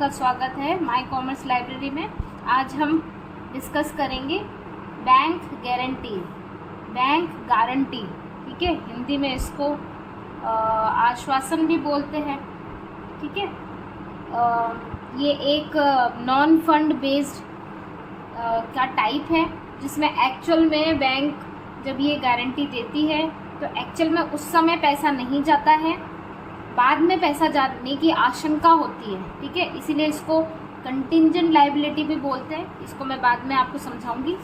आपका स्वागत है माय कॉमर्स लाइब्रेरी में। आज हम डिस्कस करेंगे बैंक गारंटी। ठीक है, हिंदी में इसको आश्वासन भी बोलते हैं। ठीक है, ये एक नॉन फंड बेस्ड का टाइप है जिसमें एक्चुअल में बैंक जब ये गारंटी देती है तो एक्चुअल में उस समय पैसा नहीं जाता है, बाद में पैसा जाने की आशंका होती है। ठीक है, इसीलिए इसको कंटिंजेंट लायबिलिटी भी बोलते हैं। इसको मैं बाद में आपको समझाऊंगी।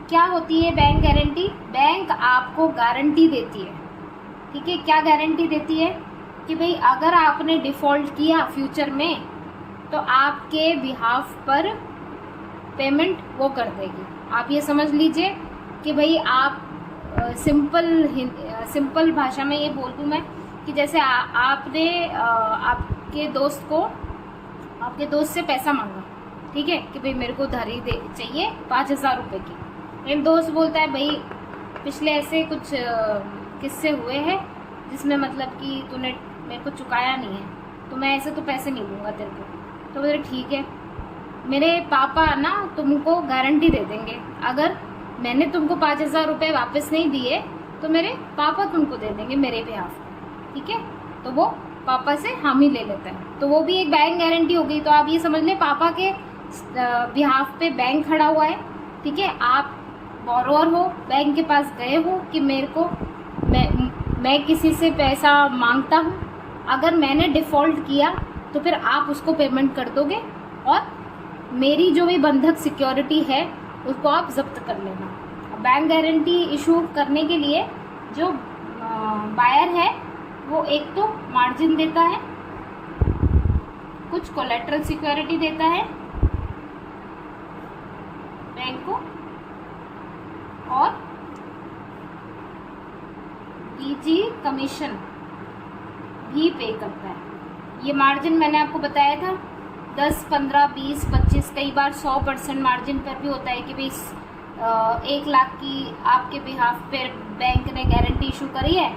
क्या होती है बैंक गारंटी? बैंक आपको गारंटी देती है। ठीक है, क्या गारंटी देती है कि भाई अगर आपने डिफ़ॉल्ट किया फ्यूचर में तो आपके बिहाफ पर पेमेंट वो कर देगी। आप ये समझ लीजिए कि भाई आप सिंपल भाषा में ये बोल दूँ मैं कि जैसे आपने आपके दोस्त से पैसा मांगा। ठीक है, कि भाई मेरे को उधारी चाहिए 5,000 रुपये की। मेरा दोस्त बोलता है भाई पिछले ऐसे कुछ किस्से हुए हैं जिसमें मतलब कि तूने मेरे को चुकाया नहीं है, तो मैं ऐसे तो पैसे नहीं दूंगा तेरे को। तो बोले ठीक है, मेरे पापा ना तुमको गारंटी दे देंगे, अगर मैंने तुमको 5,000 रुपये वापस नहीं दिए तो मेरे पापा तुमको दे देंगे मेरे बिहाफ। ठीक है, तो वो पापा से हामी ले लेता है, तो वो भी एक बैंक गारंटी हो गई। तो आप ये समझ लें पापा के बिहाफ पे बैंक खड़ा हुआ है। ठीक है, आप बोरोअर हो, बैंक के पास गए हो कि मेरे को मैं किसी से पैसा मांगता हूँ, अगर मैंने डिफ़ॉल्ट किया तो फिर आप उसको पेमेंट कर दोगे और मेरी जो भी बंधक सिक्योरिटी है उसको आप जब्त कर लेना। बैंक गारंटी इशू करने के लिए जो बायर है वो एक तो मार्जिन देता है, कुछ कोलेटरल सिक्योरिटी देता है बैंक को, और बीजी कमीशन भी पे करता है। ये मार्जिन मैंने आपको बताया था 10, 15, 20, 25, कई बार 100% मार्जिन पर भी होता है कि भाई 1 लाख की आपके बिहाफ पर बैंक ने गारंटी इशू करी है,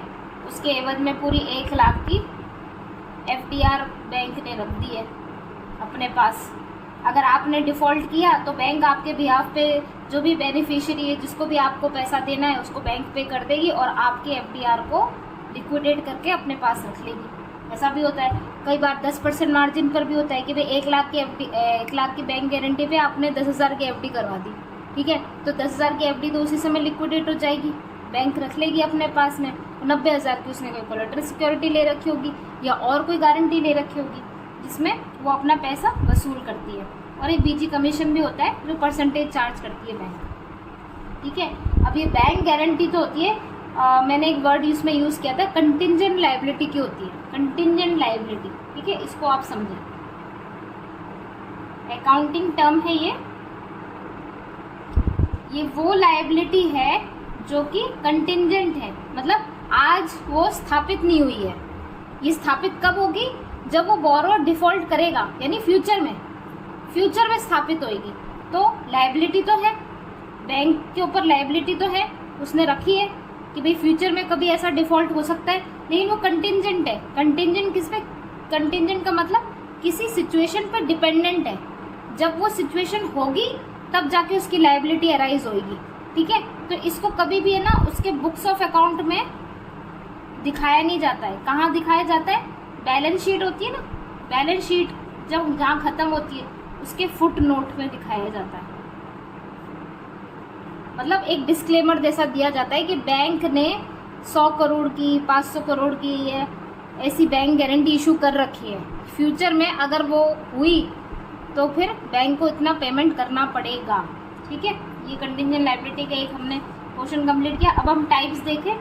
उसके एवज में पूरी 1 लाख की FDR बैंक ने रख दी है अपने पास। अगर आपने डिफ़ॉल्ट किया तो बैंक आपके बिहाफ पे जो भी बेनिफिशियरी है जिसको भी आपको पैसा देना है उसको बैंक पे कर देगी और आपके FDR को लिक्विडेट करके अपने पास रख लेगी। ऐसा भी होता है, कई बार 10% मार्जिन पर भी होता है कि भाई 1 लाख की बैंक गारंटी पे आपने 10,000 की FD करवा दी। ठीक है, तो 10,000 की FD तो उसी समय लिक्विडेट हो जाएगी, बैंक रख लेगी अपने पास में। 90,000 की उसने कोई कोलेटरल सिक्योरिटी ले रखी होगी या और कोई गारंटी ले रखी होगी जिसमें वो अपना पैसा वसूल करती है। और एक बीजी कमीशन भी होता है जो परसेंटेज चार्ज करती है बैंक। ठीक है, अब ये बैंक गारंटी तो होती है, मैंने एक वर्ड इसमें यूज़ किया था, कंटिंजेंट लायबिलिटी की होती है, कंटिंजेंट लायबिलिटी। ठीक है, इसको आप समझें, अकाउंटिंग टर्म है ये वो लायबिलिटी है जो कि कंटिंजेंट है, मतलब आज वो स्थापित नहीं हुई है। ये स्थापित कब होगी? जब वो बोरोअर डिफ़ॉल्ट करेगा, यानी फ्यूचर में स्थापित होगी। तो लायबिलिटी तो है, बैंक के ऊपर लायबिलिटी तो है, उसने रखी है कि भाई फ्यूचर में कभी ऐसा डिफ़ॉल्ट हो सकता है, लेकिन वो कंटिंजेंट है। कंटिंजेंट किस पे? कंटिंजेंट का मतलब किसी सिचुएशन पर डिपेंडेंट है। जब वो सिचुएशन होगी तब जाके उसकी लायबिलिटी अराइज होगी। ठीक है, तो इसको कभी भी है ना उसके बुक्स ऑफ अकाउंट में दिखाया नहीं जाता है। कहाँ दिखाया जाता है? बैलेंस शीट होती है ना, बैलेंस शीट जब जहाँ ख़त्म होती है उसके फुट नोट में दिखाया जाता है। मतलब एक डिस्क्लेमर जैसा दिया जाता है कि बैंक ने 100 करोड़ की, 500 करोड़ की ऐसी बैंक गारंटी इशू कर रखी है, फ्यूचर में अगर वो हुई तो फिर बैंक को इतना पेमेंट करना पड़ेगा। ठीक है, ये कंटिंजेंट लायबिलिटी का एक हमने पोर्शन कंप्लीट किया। अब हम टाइप्स देखें,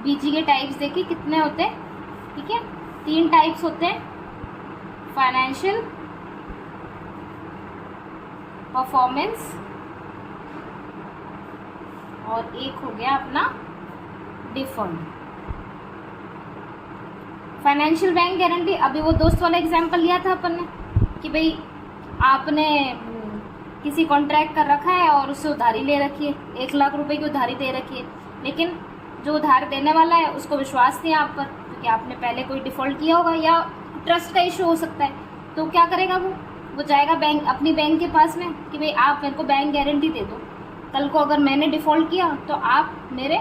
बीजी के टाइप्स देखें कितने होते हैं। ठीक है, 3 टाइप्स होते हैं, फाइनेंशियल, परफॉर्मेंस और एक हो गया अपना डिफॉल्ट। फाइनेंशियल बैंक गारंटी, अभी वो दोस्त वाला एग्जांपल लिया था अपन ने कि भाई आपने किसी कॉन्ट्रैक्ट कर रखा है और उससे उधारी ले रखी है, 1 लाख रुपए की उधारी दे रखी है, लेकिन जो उधार देने वाला है उसको विश्वास नहीं है आप पर, क्योंकि आपने पहले कोई डिफ़ॉल्ट किया होगा या ट्रस्ट का इशू हो सकता है। तो क्या करेगा वो जाएगा बैंक, अपनी बैंक के पास में कि भाई आप मेरे को बैंक गारंटी दे दो, कल को अगर मैंने डिफ़ॉल्ट किया तो आप मेरे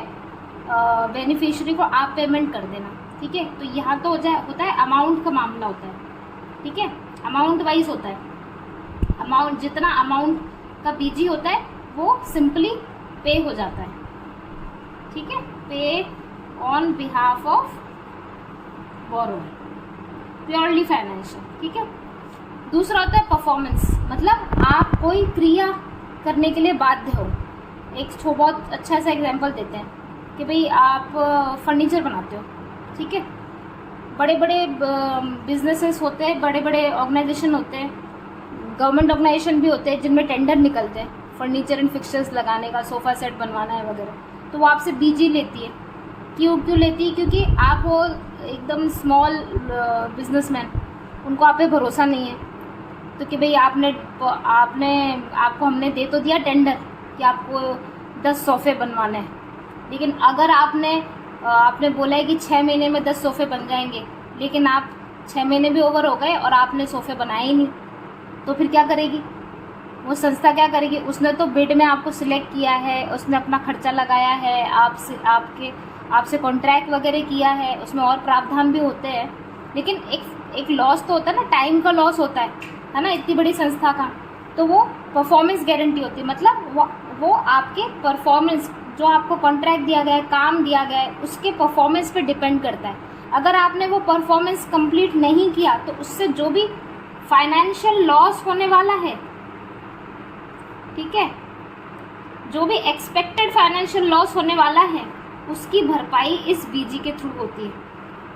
बेनिफिशियरी को आप पेमेंट कर देना, ठीक है। तो यहाँ तो होता है अमाउंट का मामला होता है, ठीक है, अमाउंट वाइज होता है। अमाउंट जितना अमाउंट का बीजी होता है वो सिंपली पे हो जाता है, ठीक है, पे on behalf of borrower, purely financial, ठीक है। दूसरा होता है परफॉर्मेंस, मतलब आप कोई क्रिया करने के लिए बाध्य हो। एक बहुत अच्छा सा एग्जांपल देते हैं कि भाई आप फर्नीचर बनाते हो, ठीक है, बड़े बड़े बिजनेसेस होते हैं, बड़े बड़े ऑर्गेनाइजेशन होते हैं, गवर्नमेंट ऑर्गेनाइजेशन भी होते हैं जिनमें टेंडर निकलते हैं फर्नीचर एंड फिक्सचर्स लगाने का, सोफ़ा सेट बनवाना है वगैरह, तो वो आपसे बीजी लेती है। क्यों लेती है? क्योंकि आप वो एकदम स्मॉल बिजनेसमैन, उनको आप पे भरोसा नहीं है, तो कि भाई आपको हमने दे तो दिया टेंडर कि आपको 10 सोफ़े बनवाने हैं, लेकिन अगर आपने बोला है कि 6 महीने में 10 सोफ़े बन जाएंगे, लेकिन आप 6 महीने भी ओवर हो गए और आपने सोफ़े बनाए ही नहीं, तो फिर क्या करेगी वो संस्था? क्या करेगी? उसने तो बिड में आपको सिलेक्ट किया है, उसने अपना खर्चा लगाया है, आपसे कॉन्ट्रैक्ट वगैरह किया है, उसमें और प्रावधान भी होते हैं, लेकिन एक लॉस तो होता है ना, टाइम का लॉस होता है ना, इतनी बड़ी संस्था का। तो वो परफॉर्मेंस गारंटी होती है, मतलब वो आपके परफॉर्मेंस, जो आपको कॉन्ट्रैक्ट दिया गया है, काम दिया गया है, उसके परफॉर्मेंस पे डिपेंड करता है। अगर आपने वो परफॉर्मेंस कंप्लीट नहीं किया तो उससे जो भी फाइनेंशियल लॉस होने वाला है, ठीक है, जो भी एक्सपेक्टेड फाइनेंशियल लॉस होने वाला है, उसकी भरपाई इस बीजी के थ्रू होती है।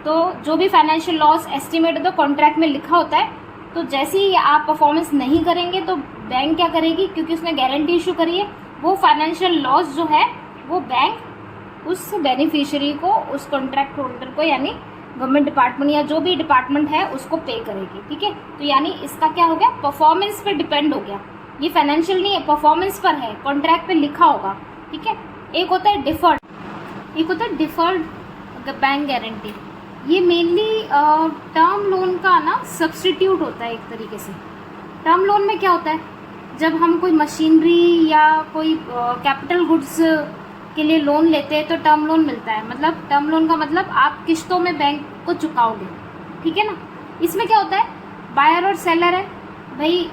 तो जो भी फाइनेंशियल लॉस एस्टिमेट तो कॉन्ट्रैक्ट में लिखा होता है, तो जैसे ही आप परफॉर्मेंस नहीं करेंगे तो बैंक क्या करेगी, क्योंकि उसने गारंटी इशू करी है, वो फाइनेंशियल लॉस जो है वो बैंक उस बेनिफिशियरी को, उस कॉन्ट्रैक्ट होल्डर को, यानी गवर्नमेंट डिपार्टमेंट या जो भी डिपार्टमेंट है उसको पे करेगी, ठीक है। तो यानी इसका क्या हो गया, परफॉर्मेंस पे डिपेंड हो गया, ये फाइनेंशियल नहीं है, परफॉर्मेंस पर है, कॉन्ट्रैक्ट पे लिखा होगा, ठीक है। एक होता है डिफर्ड, एक होता है डिफर्ड बैंक गारंटी। ये मेनली टर्म लोन का ना सब्सटीट्यूट होता है एक तरीके से। टर्म लोन में क्या होता है, जब हम कोई मशीनरी या कोई कैपिटल गुड्स के लिए लोन लेते हैं तो टर्म लोन मिलता है, मतलब टर्म लोन का मतलब आप किस्तों में बैंक को चुकाओगे, ठीक है ना। इसमें क्या होता है, बायर और सेलर है, भाई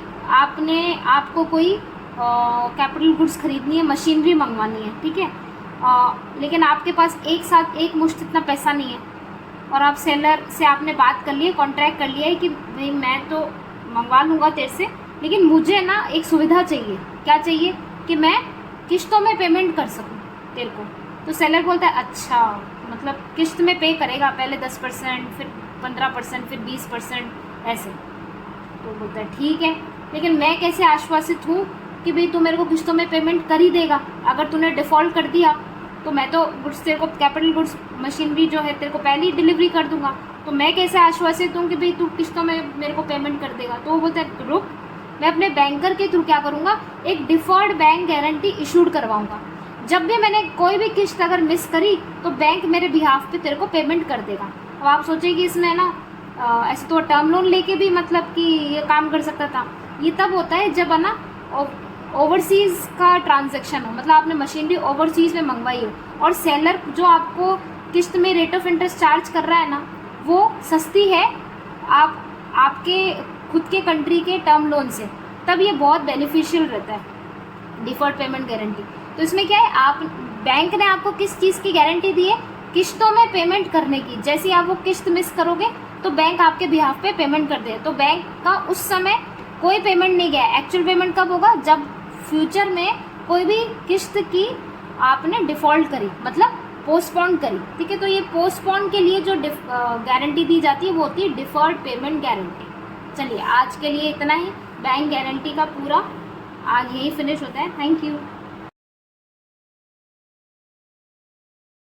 आपको कोई कैपिटल गुड्स खरीदनी है, मशीनरी मंगवानी है, ठीक है, लेकिन आपके पास एक साथ एक मुश्त इतना पैसा नहीं है, और आप सेलर से आपने बात कर ली है, कॉन्ट्रैक्ट कर लिया है कि भाई मैं तो मंगवा लूँगा तेरे से, लेकिन मुझे ना एक सुविधा चाहिए। क्या चाहिए? कि मैं किस्तों में पेमेंट कर सकूँ तेरे को। तो सेलर बोलता है अच्छा, मतलब किस्त में पे करेगा, पहले 10%, फिर 15%, फिर 20%, ऐसे। तो बोलता है ठीक है, लेकिन मैं कैसे आश्वासित हूँ कि भाई तू मेरे को किस्तों में पेमेंट कर ही देगा? अगर तूने डिफ़ॉल्ट कर दिया तो मैं तो गुड्स तेरे को, कैपिटल गुड्स मशीनरी जो है तेरे को पहले ही डिलीवरी कर दूंगा, तो मैं कैसे आश्वासित हूँ कि भाई तू किस्तों में मेरे को पेमेंट कर देगा? तो वो बोलता है रुक, मैं अपने बैंकर के थ्रू क्या करूँगा, एक डिफर्ड बैंक गारंटी इशूड करवाऊँगा। जब भी मैंने कोई भी किस्त अगर मिस करी तो बैंक मेरे बिहाफ पे तेरे को पेमेंट कर देगा। अब आप सोचिए कि इसमें ना ऐसे तो टर्म लोन लेके भी मतलब कि ये काम कर सकता था। ये तब होता है जब है ना ओवरसीज़ का ट्रांजैक्शन हो, मतलब आपने मशीनरी ओवरसीज़ में मंगवाई हो और सेलर जो आपको किस्त में रेट ऑफ इंटरेस्ट चार्ज कर रहा है ना, वो सस्ती है आपके खुद के कंट्री के टर्म लोन से, तब ये बहुत बेनिफिशियल रहता है डिफर्ड पेमेंट गारंटी। तो इसमें क्या है, आप बैंक ने आपको किस चीज़ की गारंटी दी है, किस्तों में पेमेंट करने की। जैसे आप वो किस्त मिस करोगे तो बैंक आपके बिहाफ पे पेमेंट कर दे, तो बैंक का उस समय कोई पेमेंट नहीं गया। एक्चुअल पेमेंट कब होगा, जब फ्यूचर में कोई भी किस्त की आपने डिफ़ॉल्ट करी, मतलब पोस्टपोन करी, ठीक है। तो ये पोस्टपोन के लिए जो गारंटी दी जाती है वो होती है डिफर्ड पेमेंट गारंटी। चलिए आज के लिए इतना ही, बैंक गारंटी का पूरा आज यही फिनिश होता है। Thank you.